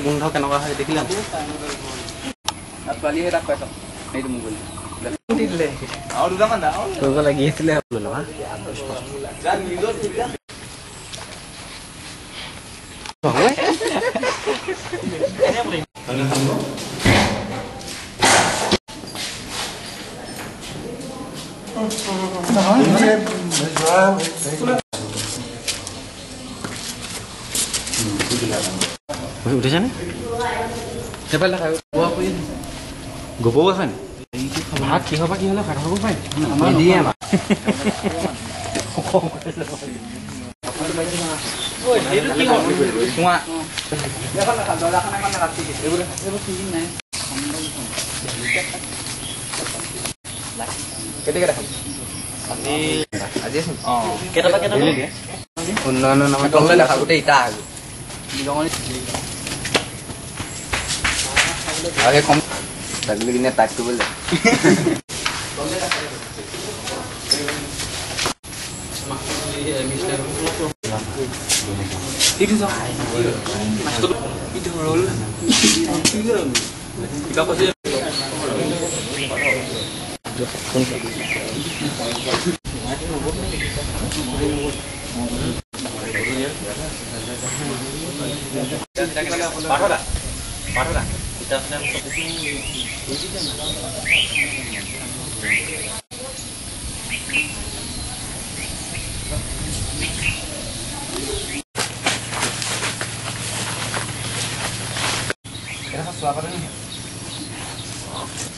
গোন্ধ কেনেকুৱা হয় দেখিলা লাগি আছিলে উঠিছেনে গোবও আছে নি ভাত কিহৰ পৰা কি হ'লে ভাত খাব পাৰে নিদিয়ে আমাক উন্নয়নৰ নামত দেখা গোটেই ইটা আগে কম লাগলে কিনে টাইট কৰিব লাগে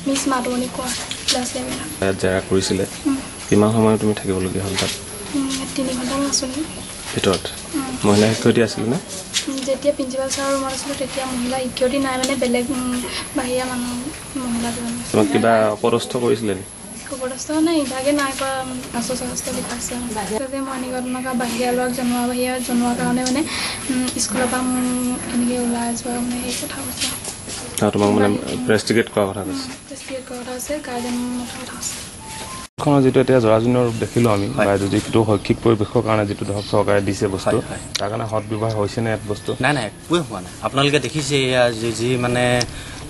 মিস মাধুমণি কোৱা ক্লাছ লেভেল জেৰা কৰিছিলে কিমান সময় তুমি থাকিবলগীয়া হ'ল তাত 3 ঘণ্টা আছো ভিতৰত মহিলা শিক্ষয়িত্ৰী আছিল নে যেতিয়া প্ৰিন্সিপাল ছাৰৰ ৰুমত আছিলোঁ তেতিয়া মহিলা শিক্ষয়িত্ৰী নাই মানে বেলেগ বাহিৰা মানুহ মহিলা তোমাক কিবা অপদস্থ কৰিছিলে নি অপদস্থ নাই ইভাগে নাই কৰা আচস্ত লিখাইছে যে মই নিগতনকা বাহিৰা ল'ৰাক জনোৱাৰ কাৰণে মানে স্কুলৰ পৰা এনেকৈ ওলাই যোৱা মানে সেই কথা কৈছে তোমাক মানে প্ৰেষ্টিগেট কৰা কথা কৈছে প্ৰেষ্টিগেট কৰা কথা আছে গাৰ্জেন কথা আছে যেটো এতিয়া জৰাজীৰ্ণৰ ৰূপ দেখিলো আমি যিটো শৈক্ষিক পৰিৱেশৰ কাৰণে যেটো ধৰক চৰকাৰে দিছে বস্তু তাৰ কাৰণে সৎ ব্যৱহাৰ হৈছে নে এক বস্তু নাই নাই একোৱে হোৱা নাই আপোনালোকে দেখিছে এয়া যি মানে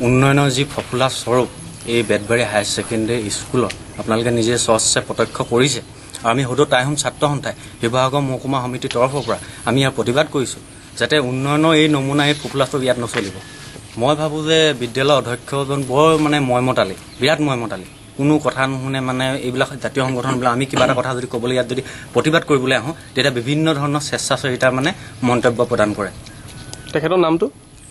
উন্নয়নৰ যি ফফুলা স্বৰূপ এই বেতবাৰী হায়াৰ ছেকেণ্ডেৰী স্কুলত আপোনালোকে নিজে স্বচ্ছে প্ৰত্যক্ষ কৰিছে আৰু আমি সদৌ টাইহোম ছাত্ৰ সন্থাই শিৱসাগৰ মহকুমা সমিতিৰ তৰফৰ পৰা আমি ইয়াৰ প্ৰতিবাদ কৰিছোঁ যাতে উন্নয়নৰ এই নমুনা এই ফফুলা স্বৰূপ ইয়াত নচলিব মই ভাবোঁ যে বিদ্যালয়ৰ অধ্যক্ষজন বৰ মানে ময়মতালী বিৰাট ময়মতালী কোনো কথা নুশুনে মানে এইবিলাক জাতীয় সংগঠনবিলাক আমি কিবা এটা কথা যদি ক'বলৈ ইয়াত যদি প্ৰতিবাদ কৰিবলৈ আহোঁ তেতিয়া বিভিন্ন ধৰণৰ স্বেচ্ছাচাৰিতা মানে মন্তব্য প্ৰদান কৰে তেখেতৰ নামটো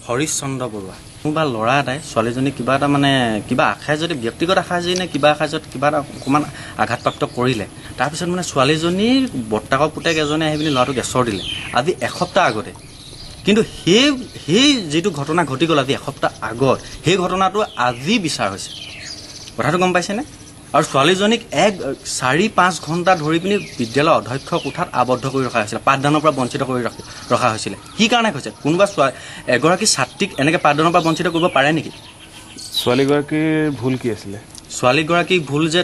হৰিশ চন্দ্ৰ বৰুৱা কোনোবা ল'ৰা এটাই ছোৱালীজনী কিবা এটা মানে কিবা আশাই যদি ব্যক্তিগত আশাই যদি নে কিবা আশাই যদি কিবা এটা অকণমান আঘাতপ্ৰাপ্ত কৰিলে তাৰপিছত মানে ছোৱালীজনীৰ বৰ্তাকৰ পুতেক এজনে আহি পিনি ল'ৰাটোক গেছৰ দিলে আজি এসপ্তাহ আগতে কিন্তু সেই যিটো ঘটনা ঘটি গ'ল আজি এসপ্তাহ আগত সেই ঘটনাটো আজি বিচাৰ হৈছে কথাটো গম পাইছেনে আৰু ছোৱালীজনীক 4-5 ঘণ্টা ধৰি পিনি বিদ্যালয়ৰ অধ্যক্ষ কোঠাত আবদ্ধ কৰি ৰখা হৈছিলে পাঠদানৰ পৰা বঞ্চিত কৰি ৰখা হৈছিলে কি কাৰণে হৈছে কোনোবা এগৰাকী ছাত্ৰীক এনেকৈ পাঠদানৰ পৰা বঞ্চিত কৰিব পাৰে নেকি ছোৱালীগৰাকীৰ ভুল কি আছিলে ছোৱালীগৰাকীৰ ভুল যে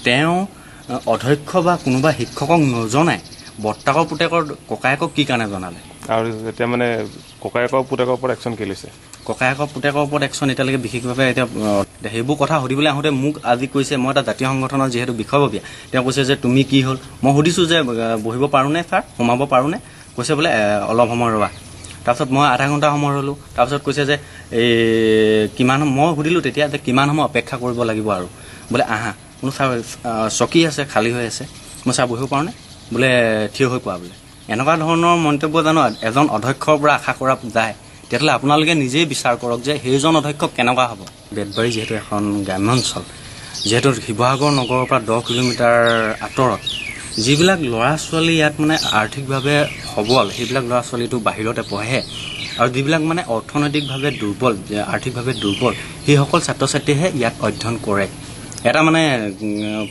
তেওঁ অধ্যক্ষ বা কোনোবা শিক্ষকক নজনাই বৰ্তাকৰ পুতেকৰ ককায়েকক কি কাৰণে জনালে আৰু যেতিয়া মানে ককায়েকৰ পুতেকৰ ওপৰত একশ্যন কি লৈছে ককায়েকৰ পুতেকৰ ওপৰত একশ্যন এতিয়ালৈকে বিশেষভাৱে এতিয়া সেইবোৰ কথা সুধিবলৈ আহোঁতে মোক আজি কৈছে মই এটা জাতীয় সংগঠনৰ যিহেতু বিষয়ববীয়া তেওঁ কৈছে যে তুমি কি হ'ল মই সুধিছোঁ যে বহিব পাৰোঁনে ছাৰ সোমাব পাৰোঁনে কৈছে বোলে অলপ সময় ৰ'বা তাৰপিছত মই আধা ঘণ্টা সময় ৰ'লোঁ তাৰপিছত কৈছে যে এই কিমান মই সুধিলোঁ তেতিয়া যে কিমান সময় অপেক্ষা কৰিব লাগিব আৰু বোলে আহা কোনো ছাৰ চকী আছে খালী হৈ আছে মই ছাৰ বহিব পাৰোঁনে বোলে থিয় হৈ পোৱা বোলে এনেকুৱা ধৰণৰ মন্তব্য জানো এজন অধ্যক্ষৰ পৰা আশা কৰা যায় তেতিয়াহ'লে আপোনালোকে নিজেই বিচাৰ কৰক যে সেইজন অধ্যক্ষ কেনেকুৱা হ'ব বেতবাৰী যিহেতু এখন গ্ৰাম্য অঞ্চল যিহেতু শিৱসাগৰ নগৰৰ পৰা 10 কিলোমিটাৰ আঁতৰত যিবিলাক ল'ৰা ছোৱালী ইয়াত মানে আৰ্থিকভাৱে সবল সেইবিলাক ল'ৰা ছোৱালীটো বাহিৰতে পঢ়ে আৰু যিবিলাক মানে অৰ্থনৈতিকভাৱে দুৰ্বল আৰ্থিকভাৱে দুৰ্বল সেইসকল ছাত্ৰ ছাত্ৰীহে ইয়াত অধ্যয়ন কৰে এটা মানে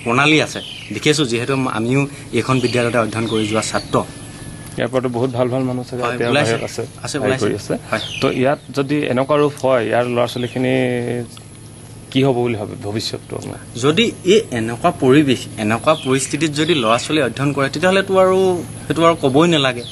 প্ৰণালী আছে দেখিছোঁ যিহেতু আমিও এইখন বিদ্যালয়তে অধ্যয়ন কৰি যোৱা ছাত্ৰ ইয়াৰ পৰাতো বহুত ভাল ভাল মানুহ আছে তো ইয়াত যদি এনেকুৱা ৰূপ হয় ইয়াৰ ল'ৰা ছোৱালীখিনি কি হ'ব বুলি ভাবে ভৱিষ্যতটো যদি এই এনেকুৱা পৰিৱেশ এনেকুৱা পৰিস্থিতিত যদি ল'ৰা ছোৱালী অধ্যয়ন কৰে তেতিয়াহ'লেতো আৰু সেইটো আৰু ক'বই নালাগে